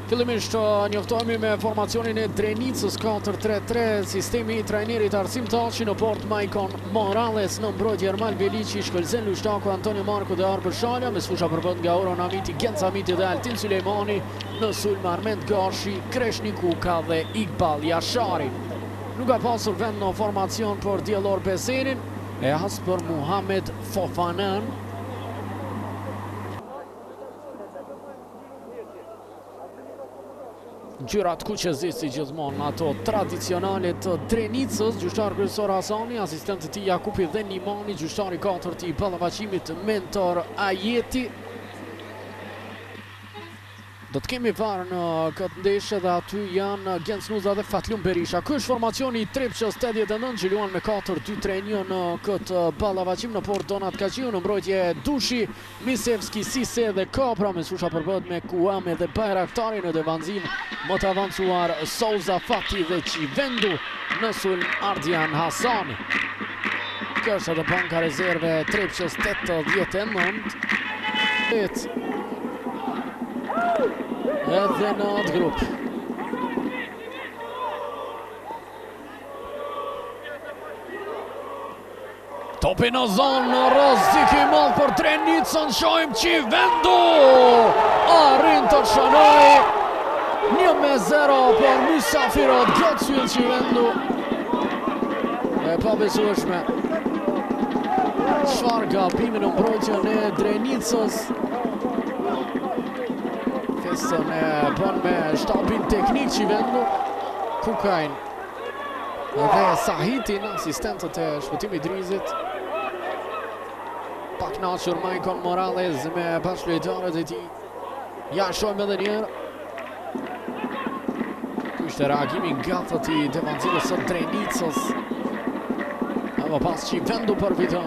Fillimisht njoftohemi me formacionin e Drenicës 4-3-3, sistemi I trajnerit Arsim Taçi, në port Maicon Morales, në mbrojtje Ermal Beliçi, Shkëlzen Lushtaku, Antonio Marko dhe Arbër Shala, me sfusha përbët nga Oron Amiti, Genca Amiti dhe Altin Sulejmani, në sulm Armend Gashi, Kreshni Kuka dhe Iqbal Jashari. Nuk ka pasur vend në formacion për Diellor Besenin, e as për Muhamet Fofanan. Gjyrat kuqezis si gjithmonë ato tradicionale të Drenicës, gjyqtar kryesor Hasani, asistenti ti Jakupi dhe Nimani, gjyqtari 4 I ballafaqimit Mentor Ajeti. Do të kemi varë në këtë ndeshje dhe aty janë Genc Nuza dhe Fatlum Berisha. Ky është formacioni I Tripçës 89 që luan me 4-2-3-1 në këtë ballafaqim. Në port Donat Kaqiu, në mbrojtje Dushi, Misevski, Sise dhe Kapra, me susha përbët me Kuame dhe Bajraktari, në devanzim më të avancuar Souza, Fati dhe Qivendu, në sulm Ardian Hasani. Kjo është edhe banka rezerve Tripçës 89. Edhe në atë grup. Topi në zonë, rrezik I madh për Drenicën, shohim Qivendu arrin të shënoj 1-0 për mysafirët, godshyll Qivendu. E pabesueshme. Çfarë gabimi në mbrojtjen e Drenicës. Festën e bën me shtabin teknik Qivendu, Kukajn dhe Sahitin, asistentët e shpëtimit Drizit. Pak knaqur Maicon Morales me bashkëlojtarët e tij. Ja shohim edhe një herë. Ky është reagimi gatët I defanzivës së Drenicës. Ama pas Qivendu përfiton.